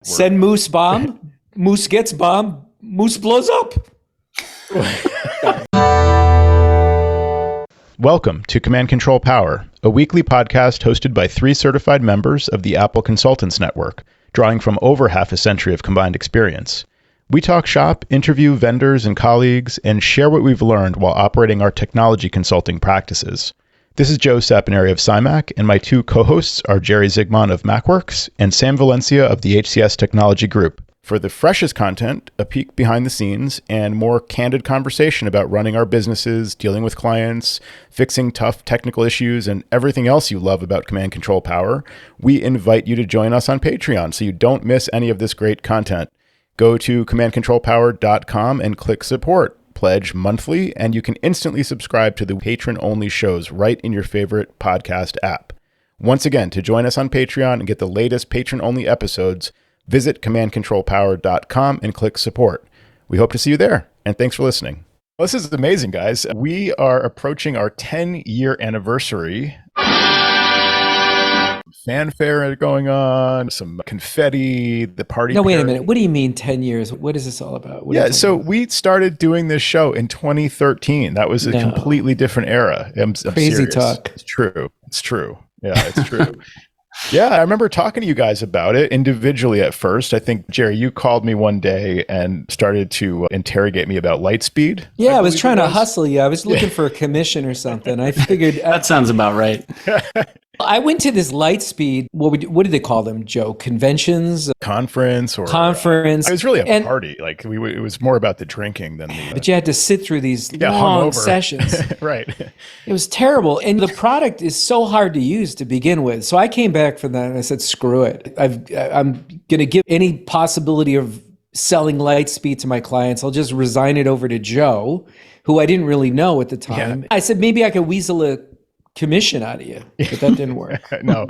Send Moose bomb. Moose gets bomb. Moose blows up. Welcome to Command Control Power, a weekly podcast hosted by 3 certified members of the Apple Consultants Network, drawing from over half a century of combined experience. We talk shop, interview vendors and colleagues, and share what we've learned while operating our technology consulting practices. This is Joe Saponari of SciMac, and my 2 co-hosts are Jerry Zigman of MacWorks and Sam Valencia of the HCS Technology Group. For the freshest content, a peek behind the scenes, and more candid conversation about running our businesses, dealing with clients, fixing tough technical issues, and everything else you love about Command Control Power, we invite you to join us on Patreon so you don't miss any of this great content. Go to commandcontrolpower.com and click support. Pledge monthly, and you can instantly subscribe to the patron-only shows right in your favorite podcast app. Once again, to join us on Patreon and get the latest patron-only episodes, visit commandcontrolpower.com and click support. We hope to see you there, and thanks for listening. Well, this is amazing, guys. We are approaching our 10-year anniversary. Fanfare going on, some confetti, the party. No, wait a minute. What do you mean 10 years? What is this all about? We started doing this show in 2013. That was a completely different era. I'm crazy serious. Talk. It's true. Yeah, it's true. Yeah, I remember talking to you guys about it individually at first. I think, Jerry, you called me one day and started to interrogate me about Lightspeed. Yeah, I was trying to hustle you. I was looking for a commission or something. I figured... That sounds about right. I went to this Lightspeed, what did they call them, Joe? Conventions? Conference. It was really a party. Like it was more about the drinking than the... But you had to sit through these long sessions. Right. It was terrible. And the product is so hard to use to begin with. So I came back from that and I said, screw it. I'm going to give any possibility of selling Lightspeed to my clients. I'll just resign it over to Joe, who I didn't really know at the time. Yeah. I said, maybe I could weasel a commission out of you, but that didn't work. No.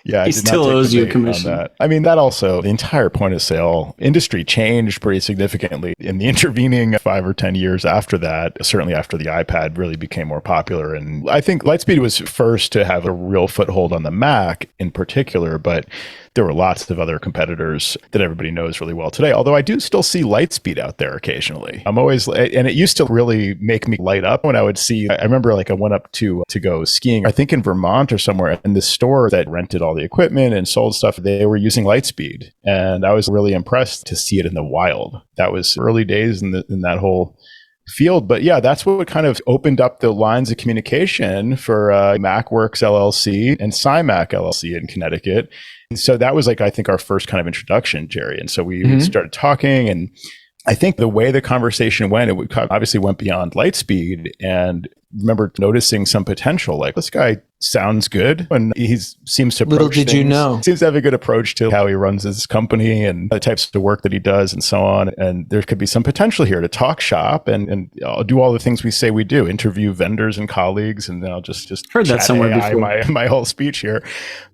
Yeah, he still owes you a commission. That. I mean, that also, the entire point of sale industry changed pretty significantly in the intervening 5 or 10 years after that, certainly after the iPad really became more popular. And I think Lightspeed was first to have a real foothold on the Mac in particular, but there were lots of other competitors that everybody knows really well today. Although I do still see Lightspeed out there occasionally. I'm always, and it used to really make me light up when I would see, I remember like I went up to go skiing, I think in Vermont or somewhere, and the store that rented all the equipment and sold stuff, they were using Lightspeed. And I was really impressed to see it in the wild. That was early days in that whole field. But yeah, that's what kind of opened up the lines of communication for MacWorks LLC and SciMac LLC in Connecticut. And so that was like, I think, our first kind of introduction, Jerry. And so we started talking, and I think the way the conversation went, it obviously went beyond Lightspeed, and remember noticing some potential, like this guy sounds good and he seems to little did you know seems to have a good approach to how he runs his company and the types of work that he does and so on, and there could be some potential here to talk shop and I'll do all the things we say we do, interview vendors and colleagues, and then I'll just heard that somewhere before my whole speech here,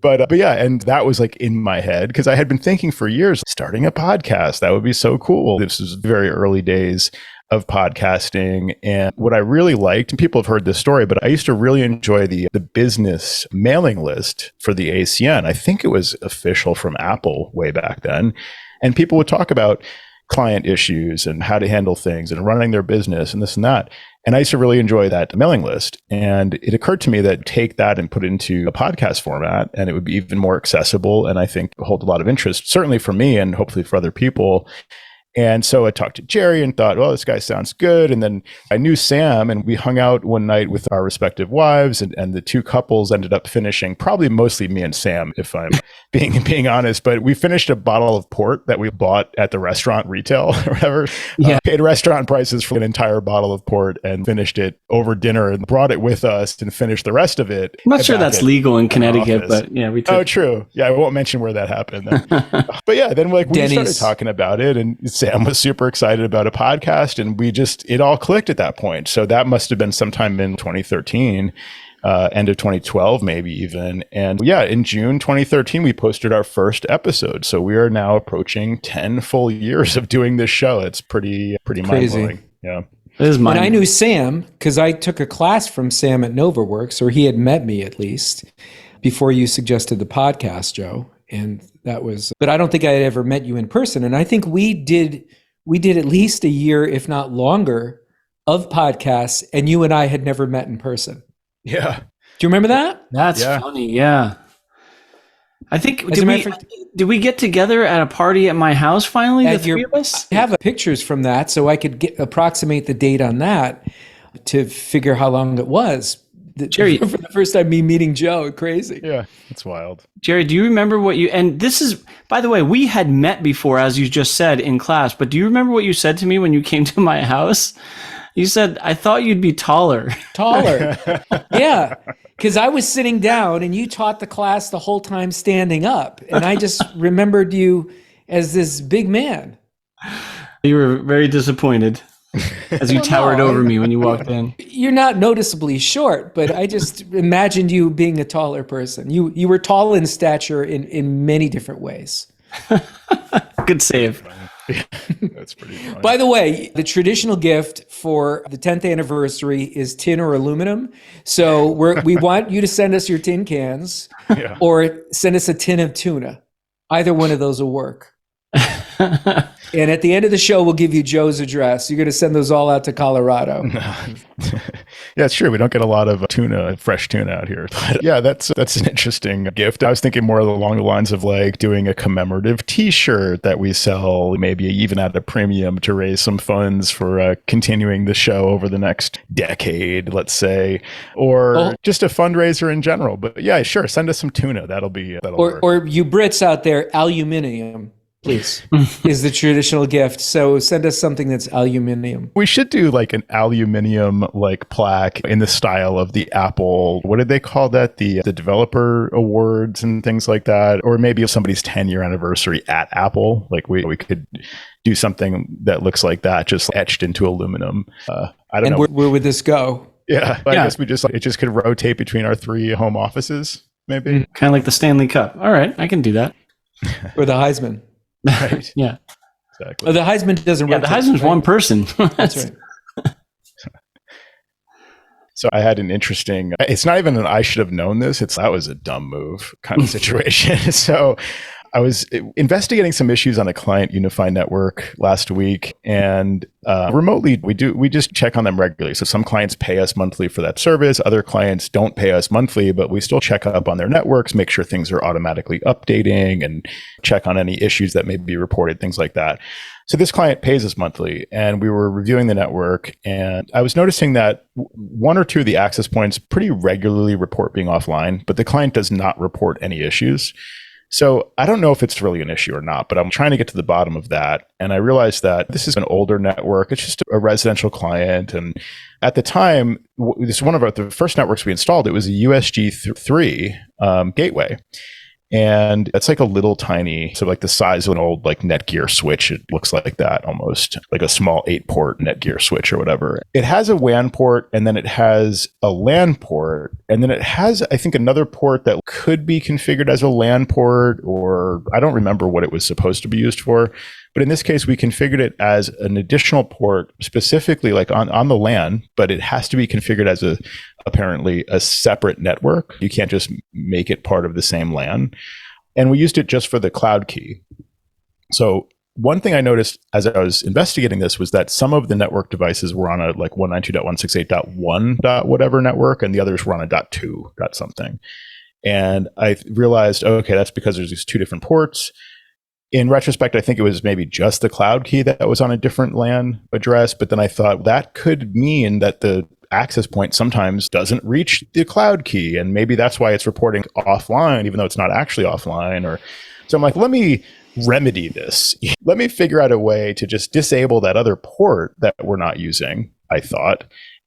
but yeah, and that was like in my head because I had been thinking for years starting a podcast, that would be so cool. This was very early days of podcasting. And what I really liked, and people have heard this story, but I used to really enjoy the business mailing list for the ACN. I think it was official from Apple way back then. And people would talk about client issues and how to handle things and running their business and this and that. And I used to really enjoy that mailing list. And it occurred to me that take that and put it into a podcast format, and it would be even more accessible. And I think hold a lot of interest, certainly for me and hopefully for other people. And so I talked to Jerry and thought, well, this guy sounds good. And then I knew Sam, and we hung out one night with our respective wives, and the 2 couples ended up finishing, probably mostly me and Sam, if I'm being honest, but we finished a bottle of port that we bought at the restaurant retail or whatever. Yeah. Paid restaurant prices for an entire bottle of port and finished it over dinner and brought it with us and finished the rest of it. I'm not sure that's legal in Connecticut, but yeah, we took. Oh, true. Yeah, I won't mention where that happened then. But yeah, then we started talking about it, and Sam was super excited about a podcast, and it all clicked at that point. So that must have been sometime in 2013. End of 2012, maybe even. And yeah, in June 2013, we posted our first episode. So we are now approaching 10 full years of doing this show. It's pretty mind-blowing. Yeah. And I knew Sam because I took a class from Sam at NovaWorks, or he had met me at least, before you suggested the podcast, Joe. And that was, but I don't think I had ever met you in person. And I think we did at least a year, if not longer, of podcasts, and you and I had never met in person. Yeah. Do you remember that? That's funny. Yeah. I think, As a matter of fact, did we get together at a party at my house finally, the three of us? I have pictures from that, so I could approximate the date on that to figure how long it was. Jerry, for the first time, me meeting Joe, crazy. Yeah, it's wild. Jerry, do you remember what you, and this is, by the way, we had met before, as you just said, in class, but do you remember what you said to me when you came to my house? You said, I thought you'd be taller. Taller. Yeah, because I was sitting down and you taught the class the whole time standing up. And I just remembered you as this big man. You were very disappointed as you towered over me when you walked in. You're not noticeably short, but I just imagined you being a taller person. You were tall in stature in many different ways. Good save. That's pretty funny. By the way, the traditional gift for the 10th anniversary is tin or aluminum. So we want you to send us your tin cans or send us a tin of tuna. Either one of those will work. And at the end of the show, we'll give you Joe's address. You're going to send those all out to Colorado. Yeah, it's true. We don't get a lot of fresh tuna out here. But yeah, that's an interesting gift. I was thinking more along the lines of like doing a commemorative T-shirt that we sell, maybe even at a premium to raise some funds for continuing the show over the next decade, let's say, or just a fundraiser in general. But yeah, sure, send us some tuna. That'll work. Or you Brits out there, aluminium. Please, is the traditional gift. So send us something that's aluminium. We should do like an aluminium like plaque in the style of the Apple. What did they call that? The developer awards and things like that. Or maybe somebody's 10-year anniversary at Apple. Like we could do something that looks like that, just etched into aluminum. I don't know. Where would this go? Yeah, I guess it just could rotate between our 3 home offices, maybe. Kind of like the Stanley Cup. All right, I can do that. Or the Heisman. Right. Yeah. Oh, Exactly. the Heisman doesn't rotate. The Heisman's one person. That's right. So I had an interesting, it's not even an I should have known this. That was a dumb move kind of situation. So I was investigating some issues on a client Unify network last week, and remotely we just check on them regularly. So some clients pay us monthly for that service. Other clients don't pay us monthly, but we still check up on their networks, make sure things are automatically updating, and check on any issues that may be reported, things like that. So this client pays us monthly, and we were reviewing the network, and I was noticing that 1 or 2 of the access points pretty regularly report being offline, but the client does not report any issues. So I don't know if it's really an issue or not, but I'm trying to get to the bottom of that. And I realized that this is an older network. It's just a residential client. And at the time, this is one of the first networks we installed. It was a USG3 gateway. And it's like a little tiny, so like the size of an old like Netgear switch. It looks like that almost, like a small 8-port Netgear switch or whatever. It has a WAN port, and then it has a LAN port, and then it has, I think, another port that could be configured as a LAN port, or I don't remember what it was supposed to be used for. But in this case, we configured it as an additional port, specifically like on the LAN, but it has to be configured as apparently a separate network. You can't just make it part of the same LAN. And we used it just for the cloud key. So one thing I noticed as I was investigating this was that some of the network devices were on a like 192.168.1. whatever network, and the others were on a .2. something. And I realized, okay, that's because there's these 2 different ports. In retrospect, I think it was maybe just the cloud key that was on a different LAN address. But then I thought that could mean that the access point sometimes doesn't reach the cloud key. And maybe that's why it's reporting offline, even though it's not actually offline. So I'm like, let me remedy this. Let me figure out a way to just disable that other port that we're not using, I thought,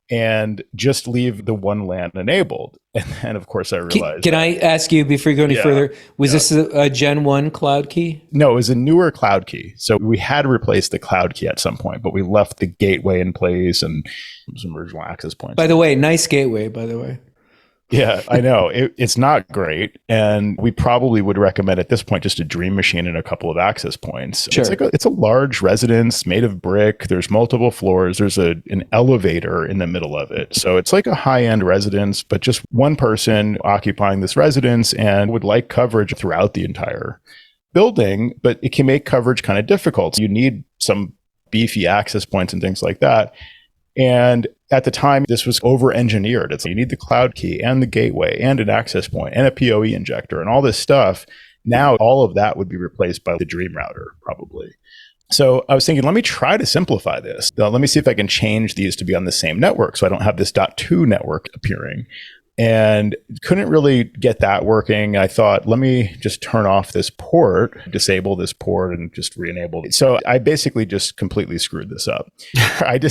and just leave the one LAN enabled. And then, of course, I realized. Can I ask you, before you go any further, was this a Gen 1 cloud key? No, it was a newer cloud key. So we had replaced the cloud key at some point, but we left the gateway in place and some original access points. By the way, nice gateway, by the way. Yeah, I know. It's not great. And we probably would recommend at this point just a Dream Machine and a couple of access points. Sure. It's a large residence made of brick. There's multiple floors. There's an elevator in the middle of it. So it's like a high-end residence, but just one person occupying this residence and would like coverage throughout the entire building, but it can make coverage kind of difficult. You need some beefy access points and things like that. And at the time, this was over-engineered. It's you need the cloud key and the gateway and an access point and a PoE injector and all this stuff. Now, all of that would be replaced by the Dream router, probably. So I was thinking, let me try to simplify this. Let me see if I can change these to be on the same network so I don't have this .2 network appearing. And couldn't really get that working. I thought, let me just turn off this port, disable this port, and just re-enable it. So I basically just completely screwed this up.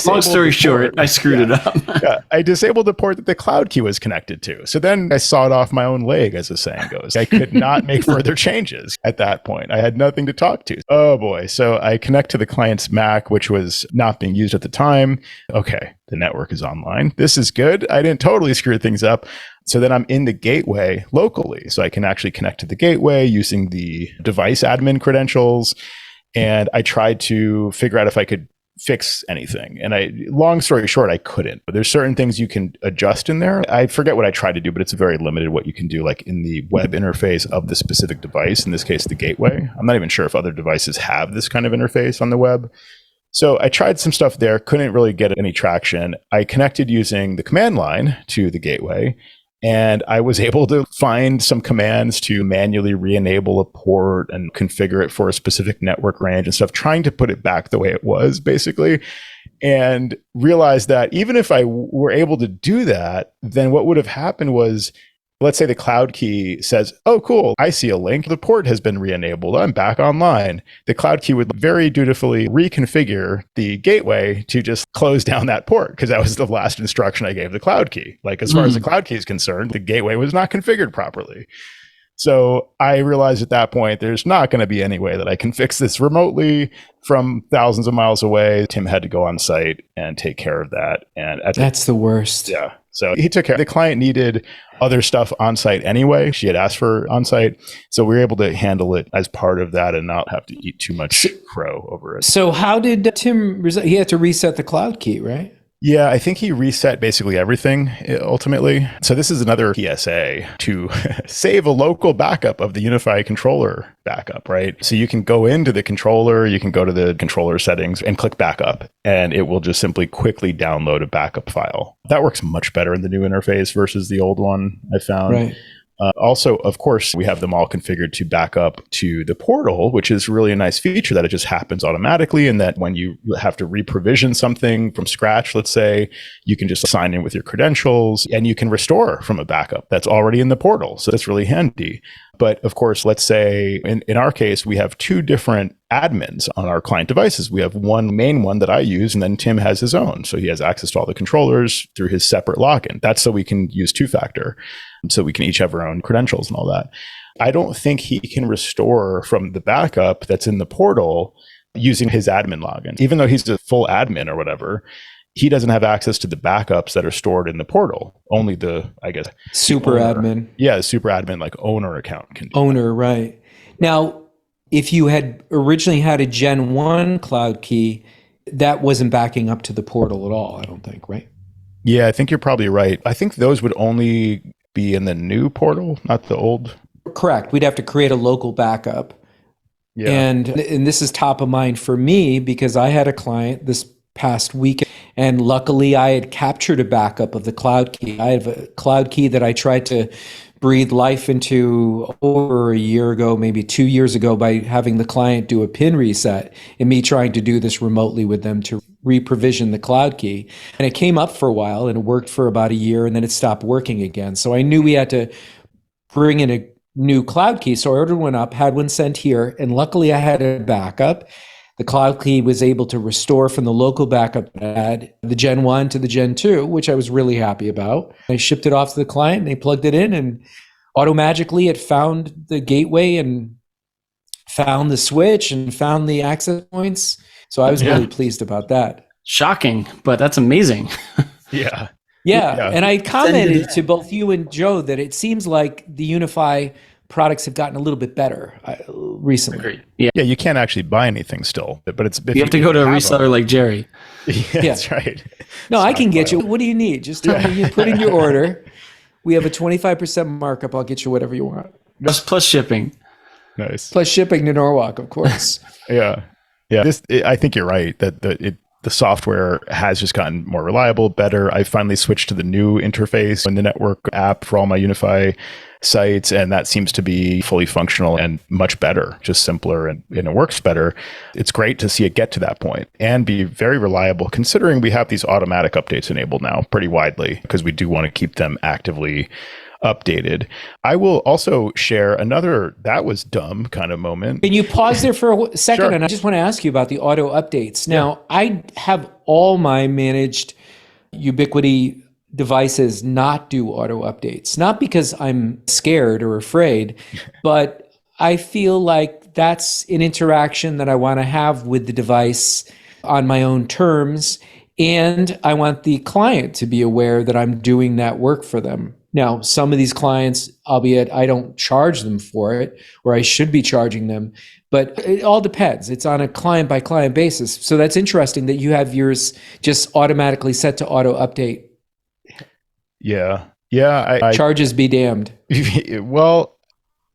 Long story short, I screwed it up. Yeah, I disabled the port that the cloud key was connected to. So then I sawed off my own leg, as the saying goes. I could not make further changes at that point. I had nothing to talk to. Oh boy. So I connect to the client's Mac, which was not being used at the time. Okay, the network is online. This is good. I didn't totally screw things up. So then I'm in the gateway locally. So I can actually connect to the gateway using the device admin credentials. And I tried to figure out if I could fix anything. And long story short, I couldn't. But there's certain things you can adjust in there. I forget what I tried to do, but it's very limited what you can do, like in the web interface of the specific device, in this case, the gateway. I'm not even sure if other devices have this kind of interface on the web. So I tried some stuff there, couldn't really get any traction. I connected using the command line to the gateway, and I was able to find some commands to manually re-enable a port and configure it for a specific network range and stuff, trying to put it back the way it was, basically. And realized that even if I were able to do that, then what would have happened was, let's say the cloud key says, oh, cool, I see a link. The port has been re-enabled. I'm back online. The cloud key would very dutifully reconfigure the gateway to just close down that port, because that was the last instruction I gave the cloud key. Like, as far as the cloud key is concerned, the gateway was not configured properly. So I realized at that point, there's not going to be any way that I can fix this remotely from thousands of miles away. Tim had to go on site and take care of that. And that's the worst. Yeah. So he took care. The client needed other stuff on site anyway. She had asked for on site. So we were able to handle it as part of that and not have to eat too much crow over it. So how did Tim reset? He had to reset the cloud key, right? Yeah, I think he reset basically everything ultimately. So this is another PSA to save a local backup of the Unify controller backup, right? So you can go into the controller, you can go to the controller settings and click backup, and it will just simply quickly download a backup file. That works much better in the new interface versus the old one, I found. Right. Also, of course, we have them all configured to back up to the portal, which is really a nice feature that it just happens automatically. And that when you have to re-provision something from scratch, let's say, you can just sign in with your credentials and you can restore from a backup that's already in the portal. So that's really handy. But of course, let's say in our case, we have two different admins on our client devices. We have one main one that I use, and then Tim has his own. So he has access to all the controllers through his separate login. That's so we can use two-factor. So we can each have our own credentials and all that. I don't think he can restore from the backup that's in the portal using his admin login. Even though he's a full admin or whatever, he doesn't have access to the backups that are stored in the portal. Only the, I guess, super admin. Yeah, the super admin, like owner account can do owner, right. Now, if you had originally had a Gen 1 cloud key, that wasn't backing up to the portal at all, I don't think, right? Yeah, I think you're probably right. I think those would only be in the new portal, not the old. Correct. We'd have to create a local backup. Yeah. And this is top of mind for me because I had a client this past week, and luckily I had captured a backup of the cloud key. I have a cloud key that I tried to breathe life into over a year ago, maybe 2 years ago, by having the client do a pin reset and me trying to do this remotely with them to re-provision the cloud key. And it came up for a while and it worked for about a year and then it stopped working again. So I knew we had to bring in a new cloud key. So I ordered one up, had one sent here, and luckily I had a backup. The cloud key was able to restore from the local backup I had, the Gen 1 to the Gen 2, which I was really happy about. I shipped it off to the client and they plugged it in, and auto-magically it found the gateway and found the switch and found the access points. So I was really pleased about that. Shocking, but that's amazing. Yeah. Yeah. And I commented it. to both you and Joe that it seems like the Unify products have gotten a little bit better recently. Agreed. Yeah. Yeah, you can't actually buy anything still, but it's if You have to go to a have reseller them. like Jerry. Yeah, that's right. No, I can get you. Stockpile. What do you need? Just tell me, you put in your order. We have a 25% markup. I'll get you whatever you want. Plus shipping. Nice. Plus shipping to Norwalk, of course. Yeah, yeah. I think you're right that the software has just gotten more reliable, better. I finally switched to the new interface in the network app for all my Unify sites, and that seems to be fully functional and much better, just simpler, and it works better. It's great to see it get to that point and be very reliable, considering we have these automatic updates enabled now pretty widely, because we do want to keep them actively updated. I will also share another that was dumb kind of moment. Can you pause there for a second? Sure. And I just want to ask you about the auto updates. Now, I have all my managed Ubiquiti devices not do auto updates, not because I'm scared or afraid, but I feel like that's an interaction that I want to have with the device on my own terms. And I want the client to be aware that I'm doing that work for them. Now, some of these clients, albeit I don't charge them for it, or I should be charging them, but it all depends. It's on a client by client basis. So that's interesting that you have yours just automatically set to auto update. Yeah. I Charges be damned. well,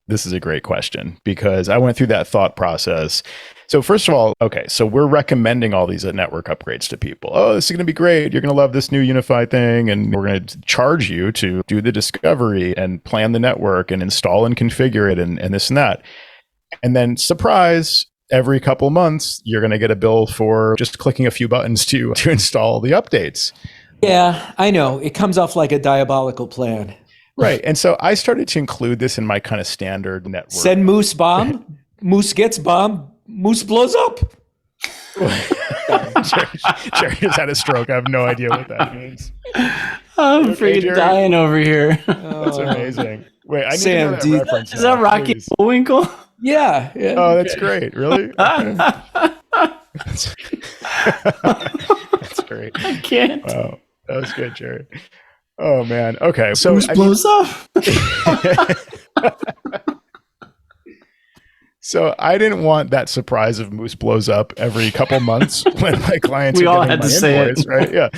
this is a great question because I went through that thought process. So first of all, okay, so we're recommending all these network upgrades to people. Oh, this is going to be great. You're going to love this new Unify thing. And we're going to charge you to do the discovery and plan the network and install and configure it and this and that. And then surprise, every couple months, you're going to get a bill for just clicking a few buttons to install the updates. Yeah, I know. It comes off like a diabolical plan. Right. And so I started to include this in my kind of standard network. Send Moose bomb. Moose gets bomb. Moose blows up. Jerry just had a stroke. I have no idea what that means. I'm Okay, freaking Jerry. dying over here. That's amazing. Wait, I need Sam, to know that do you- reference. Is that now, Rocky please. Bullwinkle? Yeah. Oh, that's great. Really? Okay. That's great. I can't. Wow. That was good, Jerry. Oh, man. Okay. So Moose I mean, blows up. So I didn't want that surprise of Moose blows up every couple months when my clients We are all getting had my to say it. invoice, right? Yeah.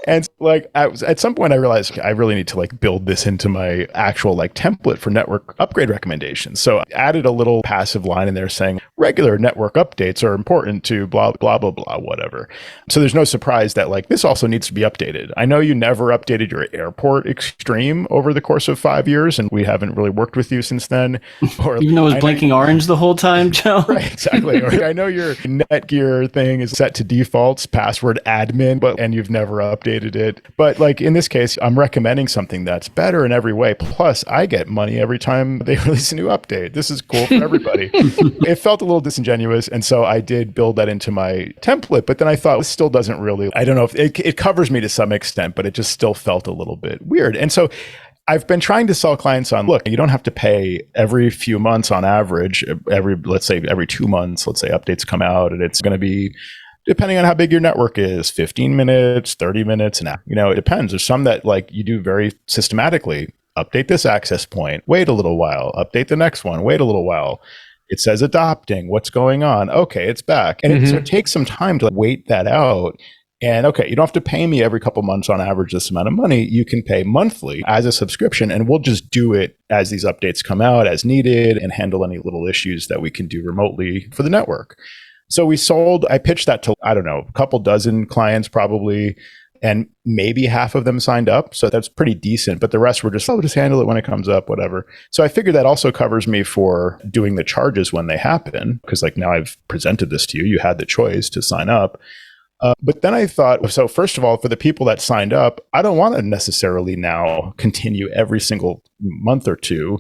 And like at some point I realized okay, I really need to like build this into my actual like template for network upgrade recommendations. So I added a little passive line in there saying regular network updates are important to blah, blah, blah, blah, whatever. So there's no surprise that like this also needs to be updated. I know you never updated your airport extreme over the course of 5 years and we haven't really worked with you since then. Or Even though it was I know- blinking orange the whole time, Joe. Right, exactly. Or I know your Netgear thing is set to defaults, password admin, and you've never updated it. But like in this case, I'm recommending something that's better in every way. Plus, I get money every time they release a new update. This is cool for everybody. It felt a little disingenuous, and so I did build that into my template. But then I thought this still doesn't really. I don't know if it covers me to some extent, but it just still felt a little bit weird. And so I've been trying to sell clients on, look, you don't have to pay every few months on average, let's say every 2 months, let's say updates come out and it's going to be, depending on how big your network is, 15 minutes, 30 minutes, and it depends. There's some that like you do very systematically. Update this access point, wait a little while, update the next one, wait a little while. It says adopting, what's going on? Okay, it's back. And it takes some time to wait that out. And okay, you don't have to pay me every couple months on average this amount of money. You can pay monthly as a subscription, and we'll just do it as these updates come out as needed and handle any little issues that we can do remotely for the network. So I pitched that to, I don't know, a couple dozen clients probably, and maybe half of them signed up. So that's pretty decent. But the rest were just, just handle it when it comes up, whatever. So I figured that also covers me for doing the charges when they happen, because like now I've presented this to you. You had the choice to sign up. But then I thought, so first of all, for the people that signed up, I don't want to necessarily now continue every single month or two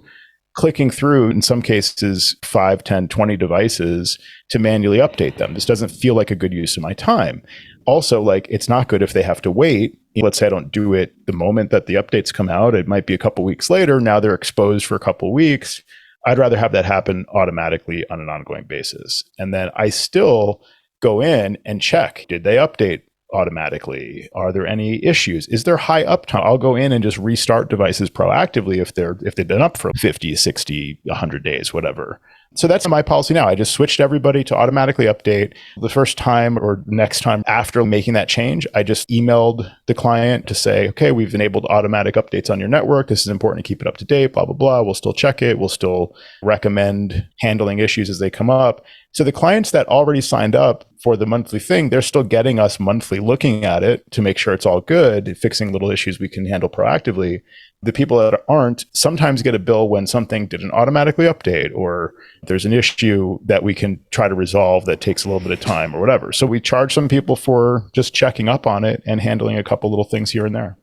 clicking through, in some cases, 5, 10, 20 devices to manually update them. This doesn't feel like a good use of my time. Also, like it's not good if they have to wait. Let's say I don't do it the moment that the updates come out. It might be a couple weeks later. Now they're exposed for a couple weeks. I'd rather have that happen automatically on an ongoing basis. And then I still go in and check, did they update automatically? Are there any issues? Is there high uptime? I'll go in and just restart devices proactively if they've been up for 50, 60, 100 days, whatever. So that's my policy now. I just switched everybody to automatically update. The first time or next time after making that change, I just emailed the client to say, okay, we've enabled automatic updates on your network. This is important to keep it up to date, blah, blah, blah. We'll still check it. We'll still recommend handling issues as they come up. So the clients that already signed up for the monthly thing, they're still getting us monthly looking at it to make sure it's all good, fixing little issues we can handle proactively. The people that aren't sometimes get a bill when something didn't automatically update, or there's an issue that we can try to resolve that takes a little bit of time or whatever. So we charge some people for just checking up on it and handling a couple little things here and there.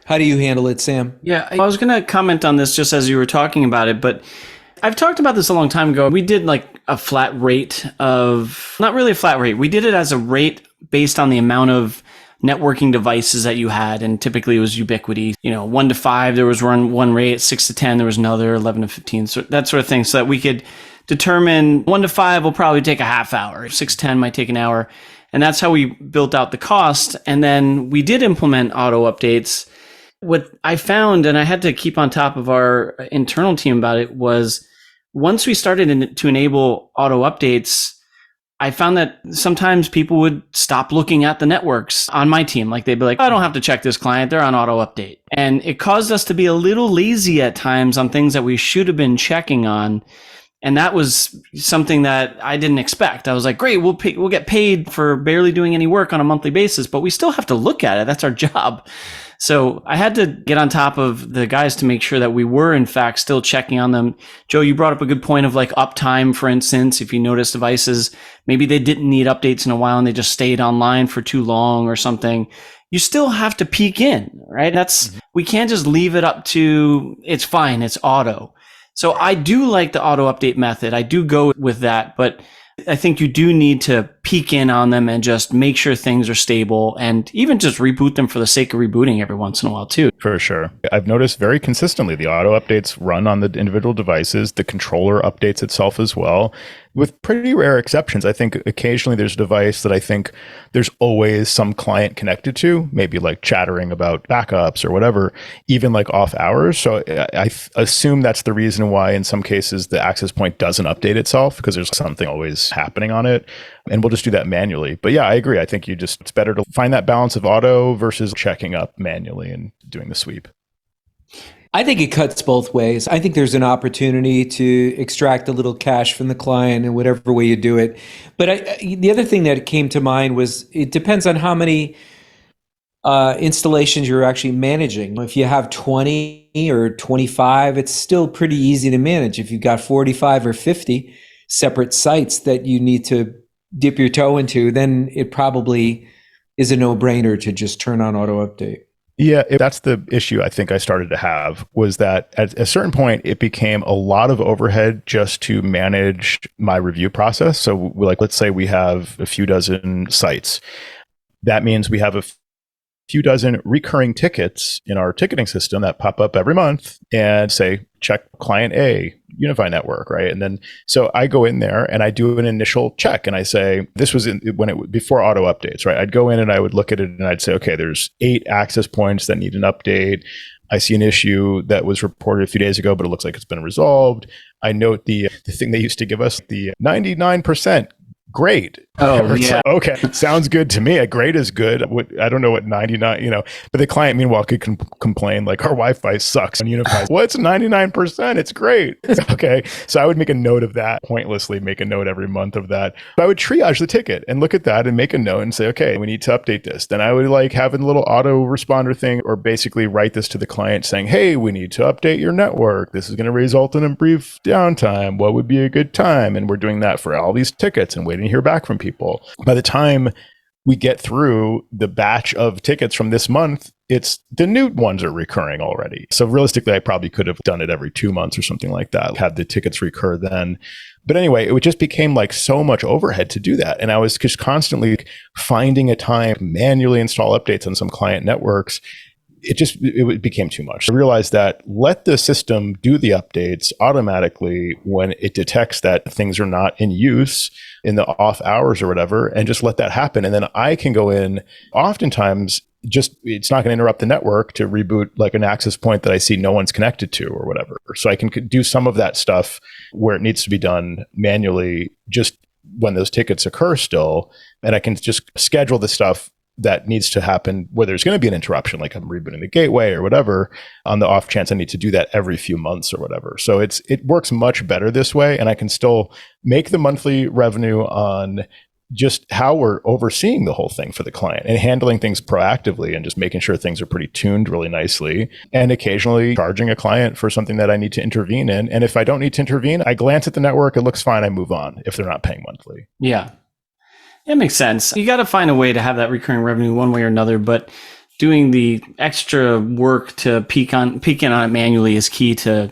How do you handle it, Sam? Yeah, I was going to comment on this just as you were talking about it, but I've talked about this a long time ago. We did like a flat rate of, not really a flat rate. We did it as a rate based on the amount of networking devices that you had. And typically it was ubiquity, 1 to 5, there was one rate, 6 to 10, there was another, 11 to 15, so that sort of thing. So that we could determine 1 to 5 will probably take a half hour, 6 to 10 might take an hour. And that's how we built out the cost. And then we did implement auto updates. What I found, and I had to keep on top of our internal team about it, was once we started to enable auto updates, I found that sometimes people would stop looking at the networks on my team. Like they'd be like, I don't have to check this client. They're on auto update. And it caused us to be a little lazy at times on things that we should have been checking on. And that was something that I didn't expect. I was like, great, we'll get paid for barely doing any work on a monthly basis, but we still have to look at it. That's our job. So I had to get on top of the guys to make sure that we were, in fact, still checking on them. Joe, you brought up a good point of like uptime, for instance. If you notice devices, maybe they didn't need updates in a while and they just stayed online for too long or something. You still have to peek in, right? We can't just leave it up to, it's fine, it's auto. So I do like the auto update method. I do go with that, but I think you do need to peek in on them and just make sure things are stable, and even just reboot them for the sake of rebooting every once in a while too. For sure. I've noticed very consistently the auto updates run on the individual devices. The controller updates itself as well, with pretty rare exceptions. I think occasionally there's a device that I think there's always some client connected to, maybe like chattering about backups or whatever, even like off hours. So I assume that's the reason why in some cases the access point doesn't update itself, because there's something always happening on it. And we'll just do that manually. But yeah, I agree. I think it's better to find that balance of auto versus checking up manually and doing the sweep. I think it cuts both ways. I think there's an opportunity to extract a little cash from the client in whatever way you do it. But the other thing that came to mind was it depends on how many installations you're actually managing. If you have 20 or 25, it's still pretty easy to manage. If you've got 45 or 50 separate sites that you need to dip your toe into, then it probably is a no-brainer to just turn on auto update. Yeah, that's the issue I think I started to have, was that at a certain point, it became a lot of overhead just to manage my review process. So let's say we have a few dozen sites. That means we have a few dozen recurring tickets in our ticketing system that pop up every month and say, check client A, Unify Network, right? And then, so I go in there and I do an initial check and I say, this was before auto updates, right? I'd go in and I would look at it and I'd say, okay, there's 8 access points that need an update. I see an issue that was reported a few days ago, but it looks like it's been resolved. I note the thing they used to give us, the 99%. Great. Oh, yeah. Like, okay, sounds good to me. A great is good. I don't know what 99, but the client meanwhile could complain like our Wi-Fi sucks on Unify. Well, it's 99%. It's great. Okay. So I would make a note of that, pointlessly make a note every month of that. But I would triage the ticket and look at that and make a note and say, okay, we need to update this. Then I would have a little auto responder thing, or basically write this to the client saying, hey, we need to update your network. This is going to result in a brief downtime. What would be a good time? And we're doing that for all these tickets and waiting to hear back from people. By the time we get through the batch of tickets from this month, it's the new ones are recurring already. So realistically, I probably could have done it every 2 months or something like that, had the tickets recur then. But anyway, it just became like so much overhead to do that. And I was just constantly finding a time to manually install updates on some client networks. it became too much. I realized that let the system do the updates automatically when it detects that things are not in use in the off hours or whatever, and just let that happen. And then I can go in. Oftentimes, just it's not going to interrupt the network to reboot like an access point that I see no one's connected to or whatever. So I can do some of that stuff where it needs to be done manually, just when those tickets occur still, and I can just schedule the stuff that needs to happen where there's going to be an interruption, like I'm rebooting the gateway or whatever, on the off chance I need to do that every few months or whatever. So it works much better this way, and I can still make the monthly revenue on just how we're overseeing the whole thing for the client and handling things proactively and just making sure things are pretty tuned really nicely, and occasionally charging a client for something that I need to intervene in. And if I don't need to intervene, I glance at the network, it looks fine, I move on if they're not paying monthly. Yeah. That makes sense. You got to find a way to have that recurring revenue one way or another, but doing the extra work to peek in on it manually is key to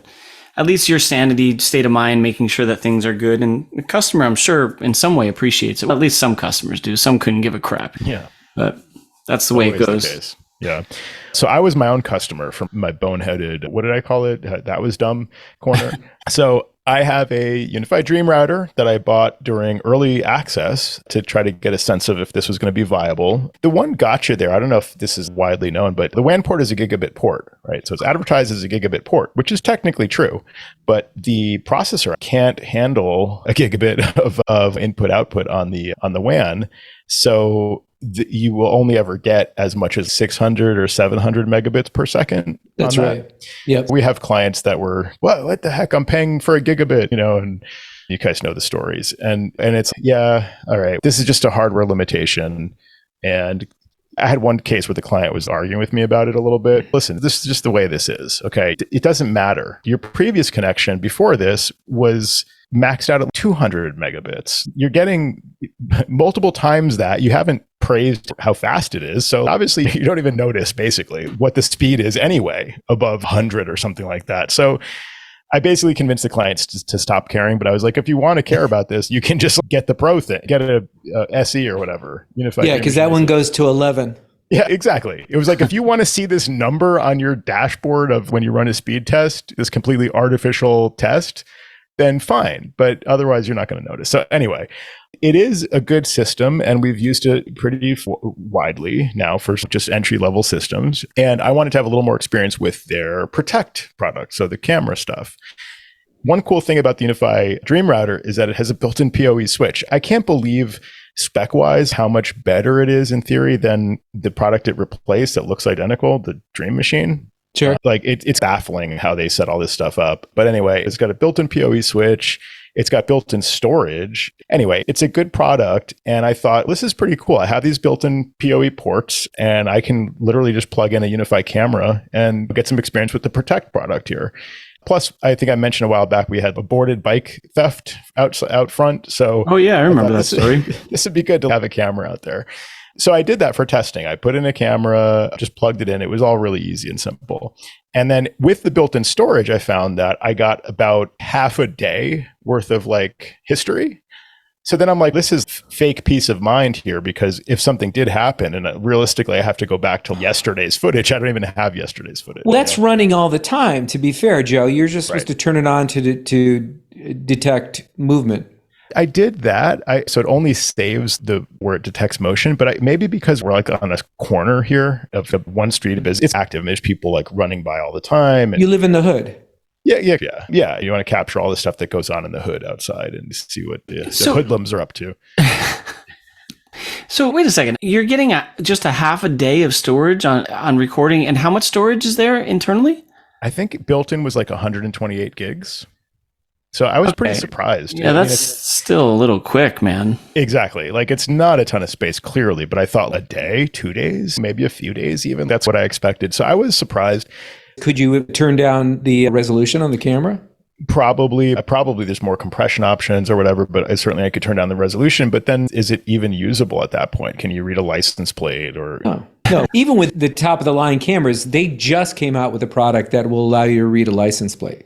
at least your sanity, state of mind, making sure that things are good. And the customer, I'm sure, in some way appreciates it. Well, at least some customers do. Some couldn't give a crap. Yeah. But that's the way it goes. Yeah. So I was my own customer from my boneheaded, what did I call it? That was dumb corner. So I have a Unified Dream Router that I bought during early access to try to get a sense of if this was going to be viable. The one gotcha there, I don't know if this is widely known, but the WAN port is a gigabit port, right? So it's advertised as a gigabit port, which is technically true, but the processor can't handle a gigabit of input output on the WAN. So you will only ever get as much as 600 or 700 megabits per second. That's right. Yep. We have clients that were, well, what the heck? I'm paying for a gigabit, and you guys know the stories. And it's, yeah, all right. This is just a hardware limitation. And I had one case where the client was arguing with me about it a little bit. Listen, this is just the way this is. Okay. It doesn't matter. Your previous connection before this was maxed out at 200 megabits. You're getting multiple times that. You haven't praised how fast it is. So obviously you don't even notice basically what the speed is anyway, above 100 or something like that. So I basically convinced the clients to stop caring. But I was like, if you want to care about this, you can just get the Pro thing, get a SE or whatever. Unified. Yeah, because that one goes to 11. Yeah, exactly. It was like, if you want to see this number on your dashboard of when you run a speed test, this completely artificial test, then fine. But otherwise, you're not going to notice. So anyway, it is a good system, and we've used it pretty widely now for just entry-level systems. And I wanted to have a little more experience with their Protect product, so the camera stuff. One cool thing about the Unify Dream Router is that it has a built-in PoE switch. I can't believe spec-wise how much better it is in theory than the product it replaced that looks identical, the Dream Machine. Sure. Like it's baffling how they set all this stuff up. But anyway, it's got a built-in PoE switch. It's got built-in storage. Anyway, it's a good product. And I thought, this is pretty cool. I have these built-in PoE ports, and I can literally just plug in a Unify camera and get some experience with the Protect product here. Plus, I think I mentioned a while back, we had aborted bike theft out front. So oh yeah, I remember that story. This would be good to have a camera out there. So I did that for testing. I put in a camera, just plugged it in. It was all really easy and simple. And then with the built-in storage, I found that I got about half a day worth of history. So then I'm like, this is fake peace of mind here, because if something did happen, and realistically, I have to go back to yesterday's footage. I don't even have yesterday's footage. Well, that's running all the time, to be fair, Joe. You're just supposed to turn it on to detect movement. I did that. So it only saves where it detects motion, but maybe because we're on a corner here of the one street, it's active. And there's people running by all the time. And you live in the hood. Yeah. You want to capture all the stuff that goes on in the hood outside and see what the hoodlums are up to. So wait a second. You're getting just a half a day of storage on recording, and how much storage is there internally? I think built-in was 128 gigs. So I was pretty surprised. Yeah, that's still a little quick, man. Exactly. It's not a ton of space, clearly, but I thought a day, 2 days, maybe a few days even. That's what I expected. So I was surprised. Could you turn down the resolution on the camera? Probably there's more compression options or whatever, but certainly I could turn down the resolution. But then is it even usable at that point? Can you read a license plate or... No. Even with the top of the line cameras, they just came out with a product that will allow you to read a license plate.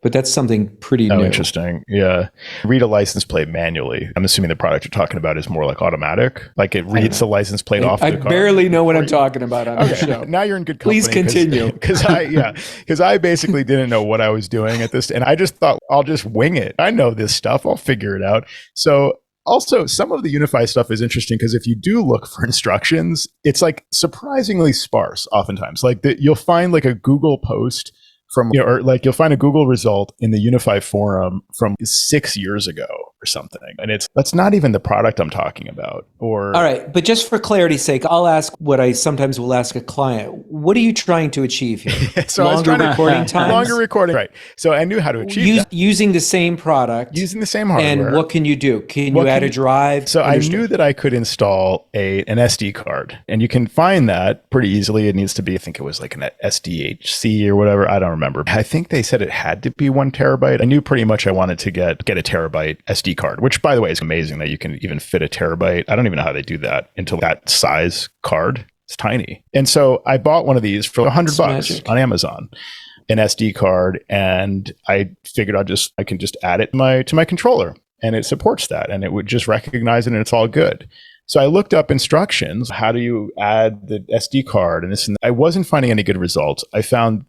but that's something pretty Oh, new. interesting. Yeah. Read a license plate manually. I'm assuming the product you're talking about is more like automatic. Like it reads the license plate off I the car. barely know what I'm talking about on the Okay, show. now you're in good company. Please continue. Because I basically didn't know what I was doing at this, and I just thought I'll just wing it. I know this stuff. I'll figure it out. So also, some of the Unify stuff is interesting because if you do look for instructions, it's like surprisingly sparse. Oftentimes, like you'll find like a Google post from, or like you'll find a Google result in the Unify forum from 6 years ago or something. And that's not even the product I'm talking about. Or All right, but just for clarity's sake, I'll ask what I sometimes will ask a client. What are you trying to achieve here? So I was Longer trying to- recording times? longer recording. Right. So I knew how to achieve that. Using the same product. Using the same hardware. And what can you do? Can What you add can a you- drive? So I Understood. knew that I could install an SD card, and you can find that pretty easily. It needs to be, I think it was like an SDHC or whatever. I don't remember. I think they said it had to be 1 terabyte. I knew pretty much I wanted to get a terabyte SD card, which by the way is amazing that you can even fit a terabyte. I don't even know how they do that into that size card. It's tiny. And so I bought one of these for $100 magic. on Amazon, an SD card, and I figured I can just add it to my controller, and it supports that, and it would just recognize it, and it's all good. So I looked up instructions. How do you add the SD card and this? And I wasn't finding any good results. I found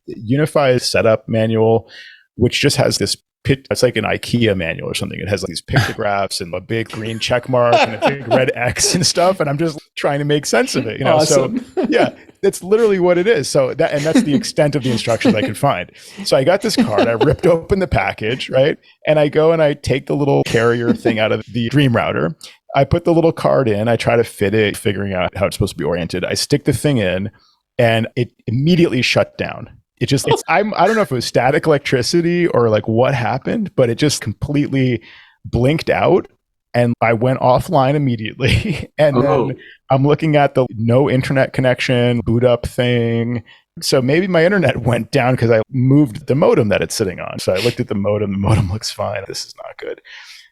Unify's setup manual, which just has this. It's like an IKEA manual or something. It has like these pictographs and a big green check mark and a big red X and stuff. And I'm just trying to make sense of it, you know. Awesome. So yeah, that's literally what it is. So that's the extent of the instructions I could find. So I got this card. I ripped open the package, right, and I go and I take the little carrier thing out of the Dream Router. I put the little card in. I try to fit it, figuring out how it's supposed to be oriented. I stick the thing in, and it immediately shut down. I don't know if it was static electricity or like what happened, but it just completely blinked out, and I went offline immediately. And then I'm looking at the no internet connection boot up thing. So maybe my internet went down because I moved the modem that it's sitting on. So I looked at the modem. The modem looks fine. This is not good.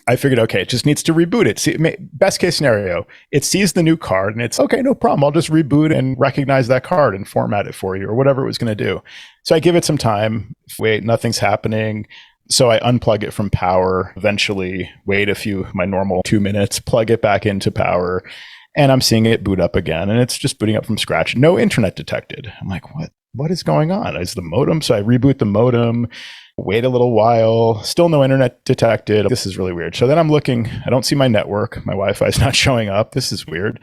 I figured, okay, it just needs to reboot it. See, best case scenario, it sees the new card and it's okay, no problem. I'll just reboot and recognize that card and format it for you or whatever it was going to do. So I give it some time, wait, nothing's happening. So I unplug it from power, eventually wait my normal 2 minutes, plug it back into power, and I'm seeing it boot up again. And it's just booting up from scratch. No internet detected. I'm like, what is going on? Is the modem? So I reboot the modem, wait a little while, still no internet detected. This is really weird. So then I'm looking, I don't see my network. My Wi-Fi is not showing up. This is weird.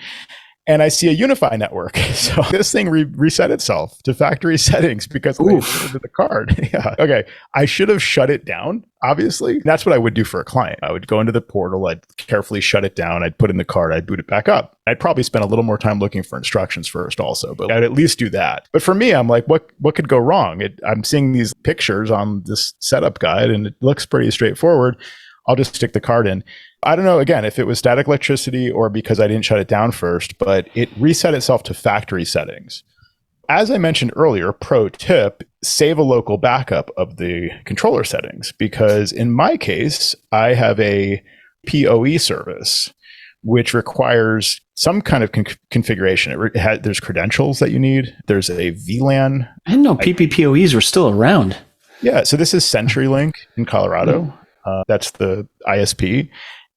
And I see a Unify network. So this thing reset itself to factory settings because I deleted the card. Yeah. Okay. I should have shut it down, obviously. That's what I would do for a client. I would go into the portal. I'd carefully shut it down. I'd put in the card. I'd boot it back up. I'd probably spend a little more time looking for instructions first also, but I'd at least do that. But for me, I'm like, what could go wrong? I'm seeing these pictures on this setup guide and it looks pretty straightforward. I'll just stick the card in. I don't know, again, if it was static electricity or because I didn't shut it down first, but it reset itself to factory settings. As I mentioned earlier, pro tip, save a local backup of the controller settings, because in my case, I have a PoE service, which requires some kind of configuration. There's credentials that you need. There's a VLAN. I didn't know PPPoEs were still around. Yeah, so this is CenturyLink in Colorado. That's the ISP.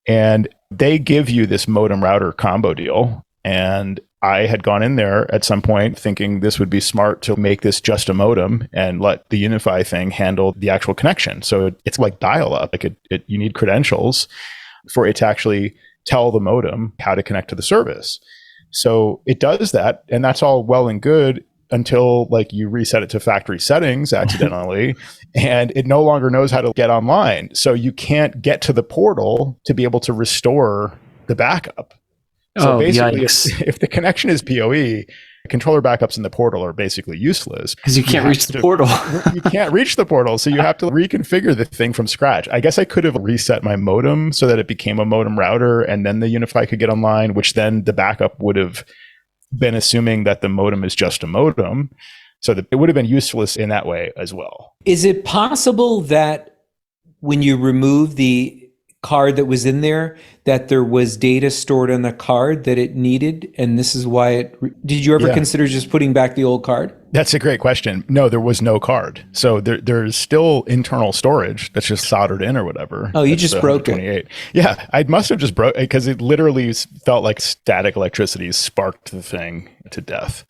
And they give you this modem router combo deal. And I had gone in there at some point thinking this would be smart to make this just a modem and let the Unify thing handle the actual connection. So it's like dial up. Like you need credentials for it to actually tell the modem how to connect to the service. So it does that. And that's all well and good until like you reset it to factory settings accidentally and it no longer knows how to get online. So you can't get to the portal to be able to restore the backup. So basically if the connection is PoE, controller backups in the portal are basically useless. Because you can't reach the portal. You can't reach the portal. So you have to reconfigure the thing from scratch. I guess I could have reset my modem so that it became a modem router and then the Unify could get online, which then the backup would have been assuming that the modem is just a modem. So it would have been useless in that way as well. Is it possible that when you remove the card that was in there, that there was data stored on the card that it needed, and this is why did you ever consider just putting back the old card? That's a great question. No, there was no card. So there's still internal storage that's just soldered in or whatever. Oh, you That's just the broke it. 128. Yeah, I must have just broke it because it literally felt like static electricity sparked the thing to death.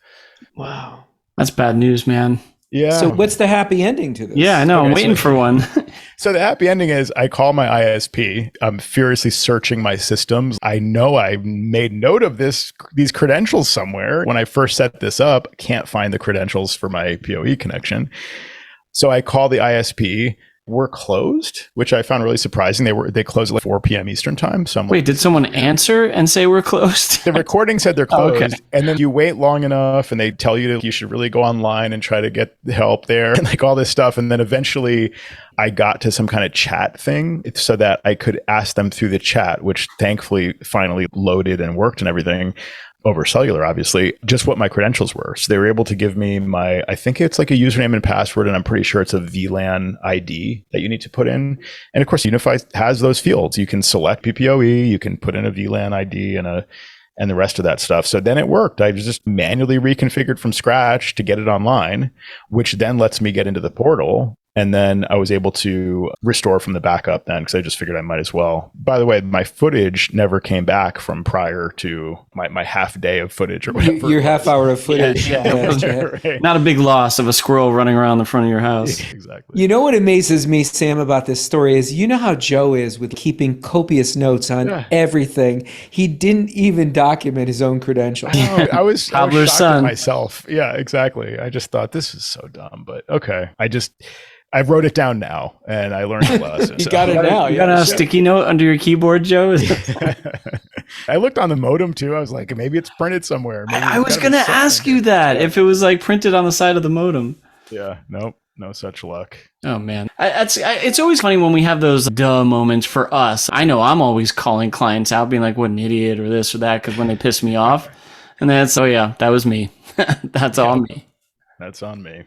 Wow. That's bad news, man. Yeah. So what's the happy ending to this? Yeah, I know. I'm Okay, waiting for one. So the happy ending is I call my ISP. I'm furiously searching my systems. I know I made note of these credentials somewhere. When I first set this up, I can't find the credentials for my PoE connection. So I call the ISP. We're closed, which I found really surprising. They closed at like 4 p.m. Eastern time. So I'm like, Wait, did someone answer and say we're closed? the recording said they're Oh, closed, okay. and then you wait long enough, and they tell you that you should really go online and try to get help there, and like all this stuff. And then eventually, I got to some kind of chat thing so that I could ask them through the chat, which thankfully finally loaded and worked and everything over cellular, obviously, just what my credentials were. So they were able to give me I think it's like a username and password, and I'm pretty sure it's a VLAN ID that you need to put in. And of course, Unify has those fields. You can select PPOE, you can put in a VLAN ID and the rest of that stuff. So then it worked. I just manually reconfigured from scratch to get it online, which then lets me get into the portal. And then I was able to restore from the backup then because I just figured I might as well. By the way, my footage never came back from prior to my half day of footage or whatever. Your half hour of footage. Right. Not a big loss of a squirrel running around the front of your house. Exactly. You know what amazes me, Sam, about this story is you know how Joe is with keeping copious notes on everything. He didn't even document his own credentials. I was Cobbler's shocked son. at myself. Yeah, exactly. I just thought this is so dumb, but okay. I wrote it down now, and I learned a lesson. You got it now. You got a sticky note under your keyboard, Joe? I looked on the modem too. I was like, maybe it's printed somewhere. Maybe I it's was gotta going be to something. ask you that if it was like printed on the side of the modem. Yeah, nope, no such luck. Oh man, it's always funny when we have those duh moments for us. I know I'm always calling clients out, being like, "What an idiot" or this or that, because when they piss me off, and then it's, oh yeah, that was me. That's all me. That's on me.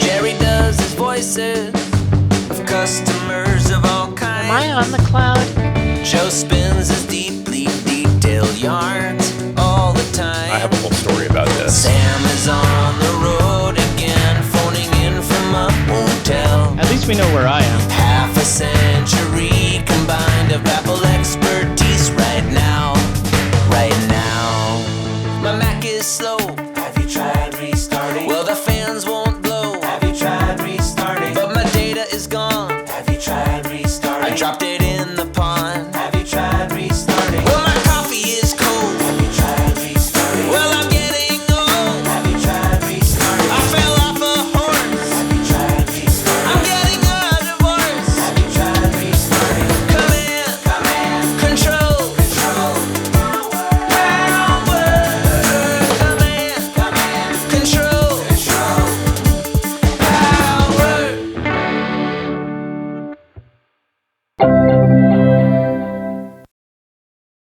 Jerry does his voices of customers of all kinds. Am I on the cloud? Joe spins his deeply detailed yarns all the time. I have a whole story about this. Sam is on the road again, phoning in from a hotel. At least we know where I am. Half a century combined of Apple expertise right now. Right now. My Mac is slow. Have you tried restarting? Well, the fans won't blow. Have you tried restarting? But my data is gone. Have you tried restarting? I dropped it